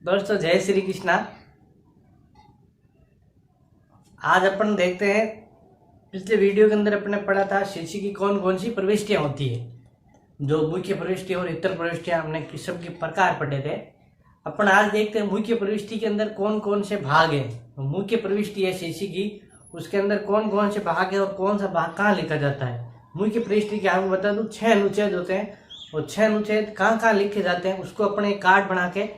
दोस्तों जय श्री कृष्णा। आज अपन देखते हैं, पिछले वीडियो के अंदर अपने पढ़ा था शिशु की कौन कौन सी प्रविष्टियां होती है। जो मुख्य प्रविष्टि और इतर प्रविष्टियां हमने किस्म के प्रकार पढ़े थे। अपन आज देखते हैं मुख्य प्रविष्टि के अंदर कौन कौन से भाग है। मुख्य प्रविष्टि है शिशु की, उसके अंदर कौन कौन से भाग है और कौन सा भाग कहाँ लिखा जाता है। मुख्य प्रविष्टि के आपको बता दूं 6 अनुच्छेद होते हैं और 6 अनुच्छेद कहाँ कहाँ लिखे जाते हैं उसको अपने कार्ड बना के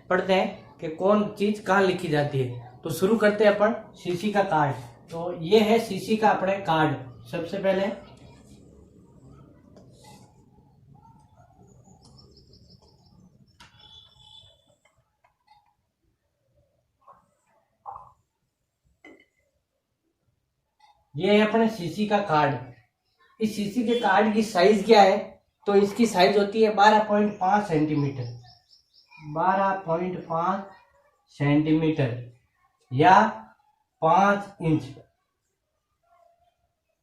पढ़ते हैं कि कौन चीज कहाँ लिखी जाती है। तो शुरू करते हैं अपन सीसी का कार्ड। तो ये है सीसी का अपने कार्ड। सबसे पहले ये है अपने सीसी का कार्ड। इस सीसी के कार्ड की साइज क्या है? तो इसकी साइज होती है 12.5 सेंटीमीटर। 12.5 सेंटीमीटर या 5 इंच।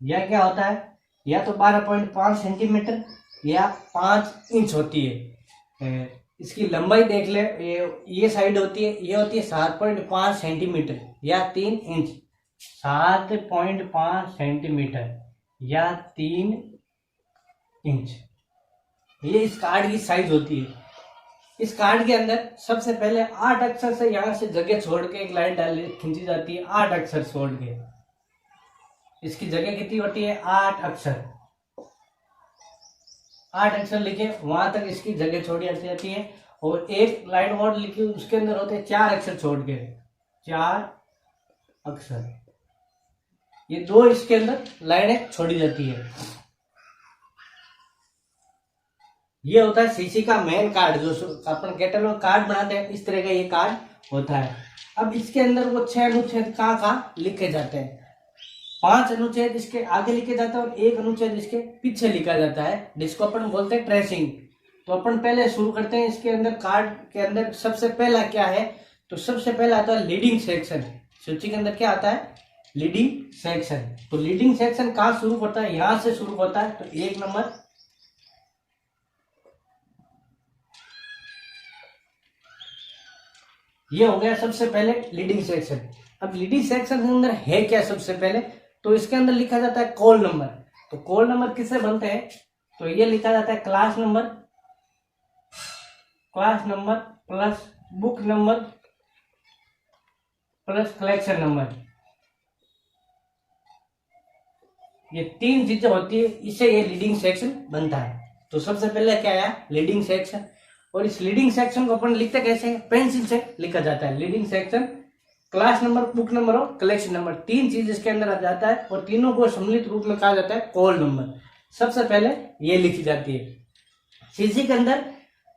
यह क्या होता है? या तो 12.5 सेंटीमीटर या 5 इंच होती है। इसकी लंबाई देख ले, ये साइड होती है, ये होती है 7.5 सेंटीमीटर या 3 इंच। 7.5 सेंटीमीटर या 3 इंच, ये इस कार्ड की साइज होती है। इस कार्ड के अंदर सबसे पहले 8 अक्षर से यहां से जगह छोड़ के एक लाइन डाल खींची जाती है। 8 अक्षर छोड़ के इसकी जगह कितनी होती है? 8 अक्षर। 8 अक्षर लिखे वहां तक इसकी जगह छोड़ी जाती है और एक लाइन और लिखी उसके अंदर होते हैं 4 अक्षर छोड़ के। 4 अक्षर, ये 2 इसके अंदर लाइनें छोड़ी जाती है। ये होता है सीसी का मेन कार्ड, जो अपन कैटलॉग कार्ड बनाते हैं इस तरह का ये कार्ड होता है। अब इसके अंदर वो 6 अनुच्छेद कहाँ कहाँ लिखे जाते हैं। 5 अनुच्छेद इसके आगे लिखे जाते हैं और 1 अनुच्छेद इसके पीछे लिखा जाता है, जिसको अपन बोलते हैं ट्रेसिंग। तो अपन पहले शुरू करते हैं इसके अंदर। कार्ड के अंदर सबसे पहला क्या है? तो सबसे पहला आता है लीडिंग सेक्शन। सूची के अंदर क्या आता है? Leading section. तो लीडिंग सेक्शन कहाँ शुरू होता है? यहां से शुरू होता है। तो 1 नंबर, ये हो गया सबसे पहले लीडिंग सेक्शन। अब लीडिंग सेक्शन के अंदर है क्या सबसे पहले? तो इसके अंदर लिखा जाता है कॉल नंबर। तो कॉल नंबर किससे बनते हैं? तो ये लिखा जाता है class number plus book number plus collection number. ये 3 चीजें होती है, इससे ये लीडिंग सेक्शन बनता है। तो सबसे पहले क्या आया? Leading section. और इस लीडिंग सेक्शन को अपन लिखते कैसे हैं? पेंसिल से लिखा जाता है। Leading section, class number, book number और कलेक्शन नंबर, 3 चीज इसके अंदर आ जाता है और तीनों को सम्मिलित रूप में कहा जाता है कॉल नंबर। सबसे पहले ये लिखी जाती है। सीसी के अंदर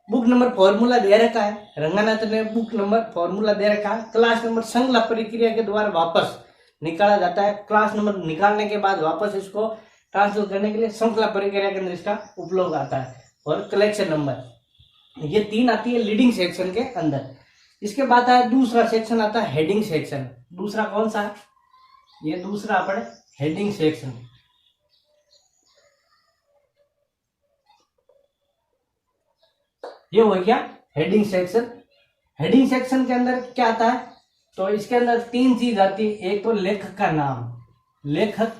बुक नंबर फॉर्मूला दे रखा है, रंगानाथ ने बुक नंबर फॉर्मूला दे रखा है। क्लास नंबर श्रृंखला प्रक्रिया के द्वारा वापस निकाला जाता है। क्लास नंबर निकालने के बाद वापस इसको ट्रांसफर करने के लिए श्रृंखला प्रक्रिया के अंदर इसका उपयोग आता है। और कलेक्शन नंबर, ये 3 आती है लीडिंग सेक्शन के अंदर। इसके बाद आया दूसरा सेक्शन, आता है हेडिंग सेक्शन। दूसरा कौन सा? ये दूसरा अपने हेडिंग सेक्शन। ये हो गया हेडिंग सेक्शन। हेडिंग सेक्शन के अंदर क्या आता है? तो इसके अंदर 3 चीज आती है। एक तो लेखक का नाम, लेखक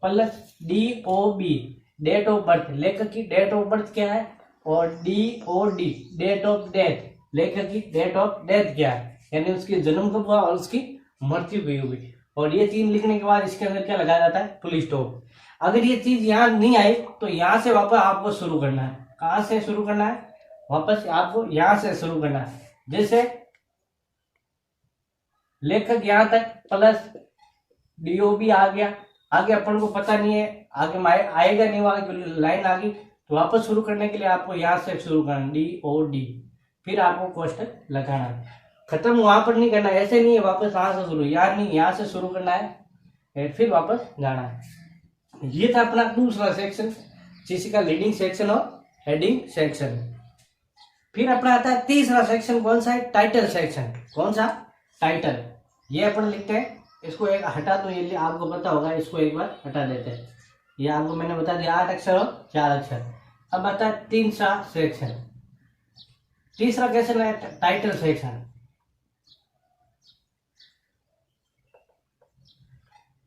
plus DOB, date of birth. लेखक की डेट ऑफ बर्थ क्या है? और DOD, डेट ऑफ डेथ, लेखक की डेट ऑफ डेथ क्या है, यानी उसकी जन्म कब हुआ और उसकी मृत्यु भी हुई। और ये 3 लिखने के बाद इसके अंदर क्या लगाया जाता है? Full stop. अगर ये चीज यहाँ नहीं आई तो यहाँ से वापस आपको शुरू करना है। कहाँ से शुरू करना है? वापस आपको यहाँ से शुरू करना है। जैसे लेखक यहाँ तक प्लस DOB आ गया, आगे अपन को पता नहीं है आगे आएगा नहीं, वहां लाइन आ गई तो वापस शुरू करने के लिए आपको यहाँ से शुरू करना DOD, फिर आपको कोष्टक लगाना है। खत्म वहां पर नहीं करना, ऐसे नहीं है वापस यहाँ से शुरू, यार नहीं, यहाँ से शुरू करना है फिर वापस जाना है। ये था अपना दूसरा सेक्शन, जिसी का लीडिंग सेक्शन और हेडिंग सेक्शन। फिर अपना आता है तीसरा सेक्शन, कौन सा है? Title section. कौन सा? टाइटल। ये अपन लिखते हैं, इसको एक हटा दो, ये आपको पता होगा, इसको एक बार हटा देते हैं। ये आपको मैंने बता दिया 8 अक्षर और 4 अक्षर। अब आता है तीसरा सेक्शन। तीसरा क्वेश्चन है टाइटल सेक्शन।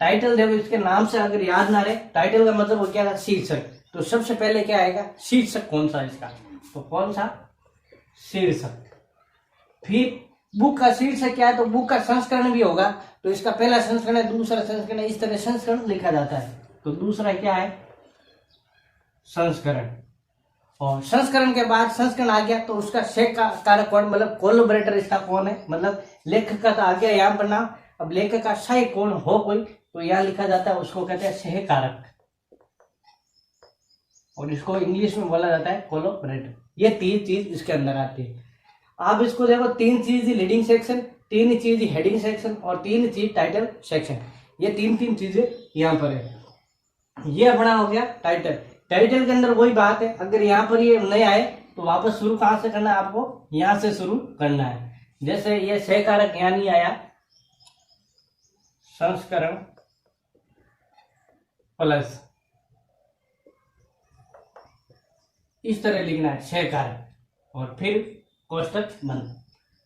टाइटल देखो, इसके नाम से अगर याद ना रहे, टाइटल का मतलब वो क्या था, शीर्षक। तो सबसे पहले क्या आएगा, शीर्षक कौन सा इसका, तो कौन सा, शीर्षक। फिर बुक का शीर्षक क्या है, तो बुक का संस्करण भी होगा, तो इसका पहला संस्करण है, दूसरा संस्करण है, इस तरह संस्करण लिखा जाता है। तो दूसरा क्या है, संस्करण। और संस्करण के बाद संस्करण आ गया तो उसका सह कारक कौन, मतलब कोलैबोरेटर इसका कौन है, मतलब लेखक का तो आ गया यहाँ पर नाम। अब लेखक का सह कौन हो कोई, तो यहाँ लिखा जाता है, उसको कहते हैं सह कारक, और इसको इंग्लिश में बोला जाता है कोलैबोरेटर। ये तीन चीज इसके अंदर आती है। आप इसको देखो, तीन चीज लीडिंग सेक्शन, तीन चीज हेडिंग सेक्शन, और तीन चीज टाइटल सेक्शन। ये तीन तीन चीजें यहाँ पर है। ये अपना हो गया टाइटल। टाइटल के अंदर वही बात है, अगर यहाँ पर ये नहीं आए तो वापस शुरू कहाँ से करना है, आपको यहाँ से शुरू करना है। जैसे ये सह कारक यहाँ नहीं आया, संस्करण प्लस, इस तरह लिखना है सह कारक, और फिर कोष्टक बंद।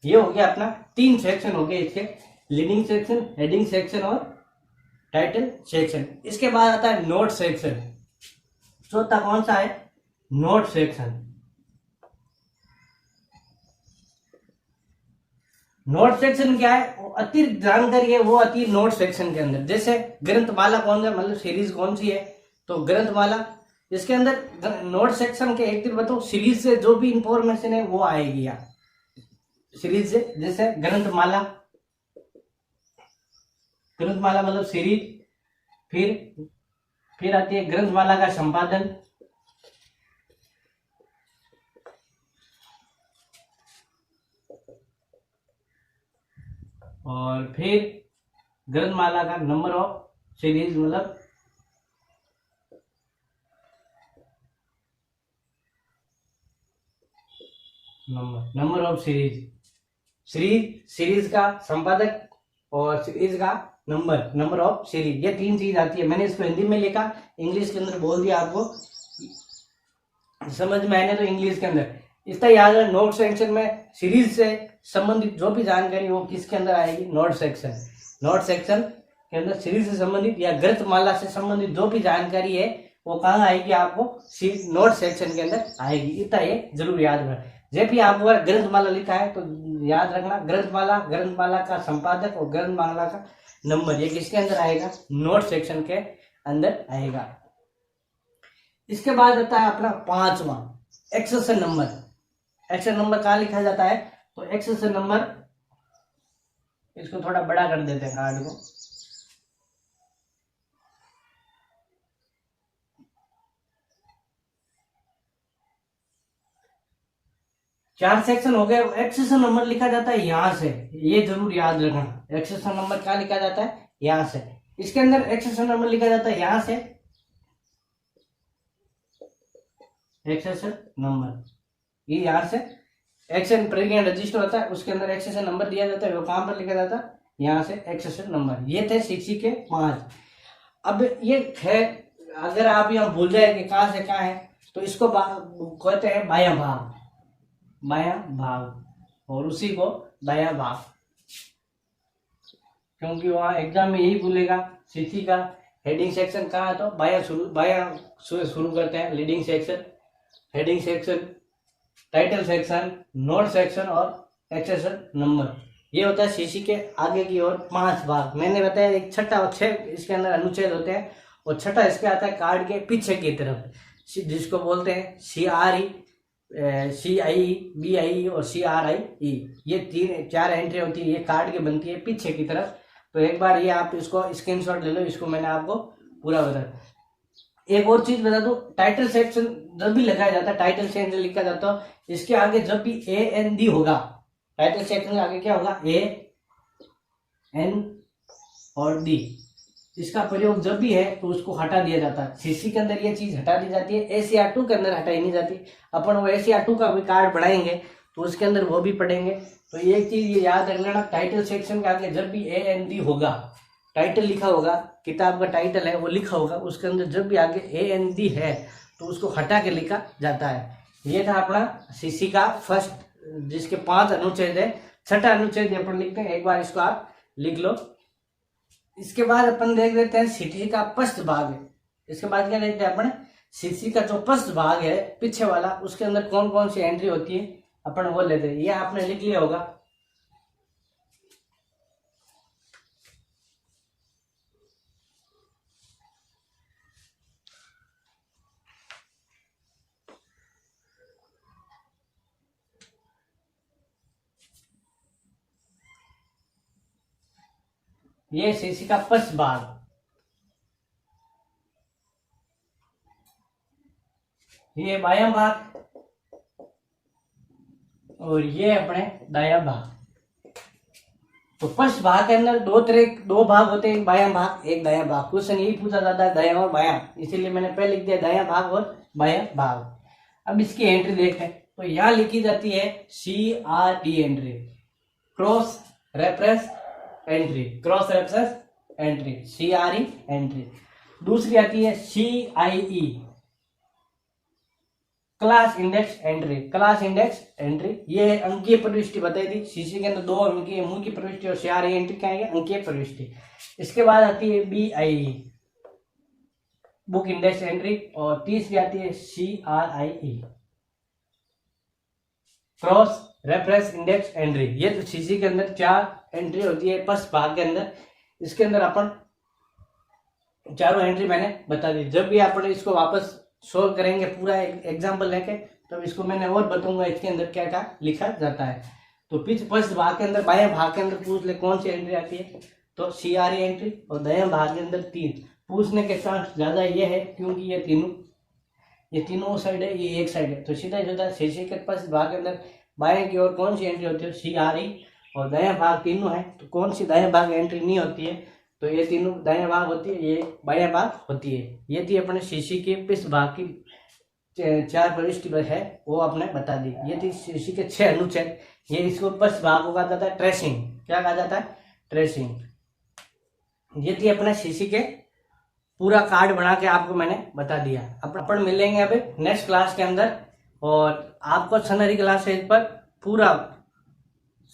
ये हो गया अपना तीन सेक्शन हो गए इसके, लीडिंग सेक्शन, हेडिंग सेक्शन और टाइटल सेक्शन। इसके बाद आता है नोट सेक्शन। चौथा कौन सा है, नोट सेक्शन। नोट सेक्शन क्या है, वो अतिरिक्त जानकारी है, वो आती है नोट सेक्शन के अंदर। जैसे ग्रंथमाला कौन सा, मतलब सीरीज कौन सी है, तो ग्रंथमाला। इसके अंदर नोट सेक्शन के एक दिन बताओ, सीरीज से जो भी इंफॉर्मेशन है वो आएगी यहाँ सीरीज से। जैसे ग्रंथमाला, ग्रंथमाला मतलब सीरीज। फिर आती है ग्रंथमाला का संपादन, और फिर ग्रंथमाला का नंबर ऑफ सीरीज, मतलब नंबर ऑफ सीरीज का संपादक, और सीरीज का नंबर ऑफ सीरीज। ये तीन चीज आती है। मैंने इसको हिंदी में लिखा, इंग्लिश के अंदर बोल दिया, आपको समझ में आने तो इंग्लिश के अंदर। इसका याद है, नोट सेक्शन में सीरीज से संबंधित जो भी जानकारी वो किसके अंदर आएगी, नोट सेक्शन। नोट सेक्शन के अंदर सीरीज से संबंधित या ग्रंथमाला से संबंधित जो भी जानकारी है वो कहाँ आएगी, आपको नोट सेक्शन के अंदर आएगी। इतना ये जरूर याद रखना। जब भी आपको ग्रंथमाला लिखा है तो याद रखना, ग्रंथमाला का संपादक और ग्रंथमाला का नंबर, ये किसके अंदर आएगा, नोट सेक्शन के अंदर आएगा। इसके बाद आता है अपना पांचवा, एक्सेशन नंबर। एक्सेशन नंबर कहाँ लिखा जाता है, तो एक्सेशन नंबर, इसको थोड़ा बड़ा कर देते हैं कार्ड को। चार सेक्शन हो गए। एक्सेशन नंबर लिखा जाता है यहां से, ये जरूर याद रखना। एक्सेशन नंबर क्या लिखा जाता है, यहां से। इसके अंदर एक्सेशन नंबर लिखा जाता है यहां से, एक्सेशन नंबर, ये यहां से एक्शन प्रेग्नेंट रजिस्टर होता है, उसके अंदर एक्सेशन नंबर दिया जाता है, वो कहां पर लिखा जाता है, यहां से एक्सेशन नंबर। ये थे 6 के 5। अब ये है, अगर आप यहाँ भूल जाए कि कहां से कहां है, तो इसको कहते हैं बायां भाग, बायां भाग, और उसी को दायां भाग, क्योंकि वहां एग्जाम में यही भूलेगा। सीसी का हेडिंग सेक्शन कहाँ है, तो बायां शुरू करते हैं, leading section, heading section, title section, note section और एक्सेशन नंबर। ये होता है सीसी के आगे की ओर 5 भाग। मैंने बताया एक छठा और 6 इसके अंदर अनुच्छेद होते हैं, और छठा इसके आता है कार्ड के पीछे की तरफ, जिसको बोलते हैं CRE, CIE, BIE और CRIE। ये 4 एंट्री होती है, ये कार्ड की बनती है पीछे की तरफ। तो एक बार ये आप इसको स्क्रीनशॉट ले लो, इसको मैंने आपको पूरा बताया। एक और चीज बता दो, टाइटल सेक्शन जब भी लगाया जाता है, टाइटल सेक्शन लिखा जाता है, इसके आगे जब भी AND होगा, टाइटल सेक्शन के आगे क्या होगा, AN और D, इसका प्रयोग जब भी है तो उसको हटा दिया जाता है। सीसी के अंदर ये चीज हटा दी जाती है, ACR2 के अंदर हटाई नहीं जाती। अपन वो ACR2 का भी कार्ड बढ़ाएंगे तो उसके अंदर वो भी पढ़ेंगे। तो ये चीज ये याद रख लेना, टाइटल सेक्शन के आगे जब भी AND होगा, टाइटल लिखा होगा, किताब का टाइटल है वो लिखा होगा, उसके अंदर जब भी आगे AND है तो उसको हटा के लिखा जाता है। ये था अपना सीसी का फर्स्ट, जिसके 5 अनुच्छेद है। छठा अनुच्छेद अपन लिखते हैं, एक बार इसको आप लिख लो। इसके बाद अपन देख लेते हैं सीसी का पृष्ठ भाग है। इसके बाद क्या देखते हैं अपन, सीसी का जो पृष्ठ भाग है पीछे वाला, उसके अंदर कौन कौन सी एंट्री होती है अपन वो लेते हैं। ये आपने लिख लिया होगा। ये सीसी का पृष्ठ भाग, ये बायां भाग और ये अपने दायां भाग। तो पृष्ठ भाग के अंदर दो भाग होते हैं, एक बायां भाग एक दायां भाग। क्वेश्चन यही पूछा जाता है दायां और बायां, इसीलिए मैंने पहले लिख दिया दायां भाग और बायां भाग। अब इसकी एंट्री देखें तो यहां लिखी जाती है CRE entry, cross reference entry, cross reference entry, CRE entry. दूसरी आती है CIE, class index entry, class index entry. ये अंकीय प्रविष्टि बताई थी, सीसी के अंदर 2 अंकीय मुंह की प्रविष्टि और CRE एंट्री क्या है, अंकीय प्रविष्टि। इसके बाद आती है BIE, बुक इंडेक्स एंट्री, और तीसरी आती है CRIE, cross reference index entry. ये तो सीसी के अंदर 4 एंट्री होती है फर्स्ट भाग के अंदर। इसके अंदर अपन चारों एंट्री मैंने बता दी। जब भी अपन इसको वापस सोल्व करेंगे पूरा एग्जाम्पल लेके, तब इसको मैंने और बताऊंगा इसके अंदर क्या क्या लिखा जाता है। तो पीछे फर्स्ट भाग के अंदर बाएं भाग के अंदर पूछ ले कौन सी एंट्री आती है, तो CRE एंट्री, और दाएं भाग के अंदर 3 पूछने के चांस ज्यादा ये है क्योंकि ये तीनों साइड है, ये एक साइड है। तो सीधा सीधा सीसी के फर्स्ट भाग के अंदर बाएं की ओर कौन सी एंट्री होती है, CRE, और दायां भाग तीनों है तो कौन सी दायां भाग एंट्री नहीं होती है, तो ये तीनों दायां भाग होती है, ये बायां भाग होती है। ये थी अपने सीसी के पृष्ठ भाग की 4 प्रविष्टि है वो आपने बता दी। ये थी सीसी के 6 अनुच्छेद। ये इसको पृष्ठ भाग को कहा जाता है ट्रेसिंग। क्या कहा जाता है, ट्रेसिंग। ये थी अपने सीसी के पूरा कार्ड बना के आपको मैंने बता दिया। अपन मिलेंगे अभी नेक्स्ट क्लास के अंदर, और आपको सनरी क्लासेज पर पूरा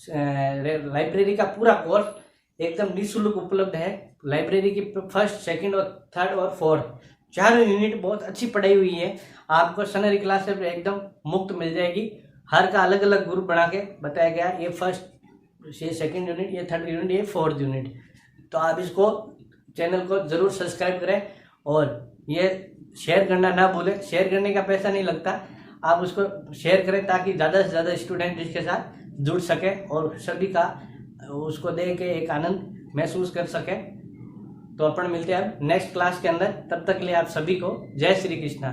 लाइब्रेरी का पूरा कोर्स एकदम निःशुल्क उपलब्ध है। लाइब्रेरी की फर्स्ट, सेकंड और थर्ड और फोर्थ 4 यूनिट बहुत अच्छी पढ़ाई हुई है। आपको सनरी क्लासेज एकदम मुफ्त मिल जाएगी। हर का अलग अलग ग्रुप बना के बताया गया, ये फर्स्ट, ये सेकंड यूनिट, ये थर्ड यूनिट, ये फोर्थ यूनिट। तो आप इसको चैनल को जरूर सब्सक्राइब करें और ये शेयर करना ना भूलें। शेयर करने का पैसा नहीं लगता, आप उसको शेयर करें ताकि ज़्यादा से ज़्यादा स्टूडेंट इसके साथ जुड़ सके और सभी का उसको देख के एक आनंद महसूस कर सके। तो अपन मिलते हैं अब नेक्स्ट क्लास के अंदर। तब तक के लिए आप सभी को जय श्री कृष्णा।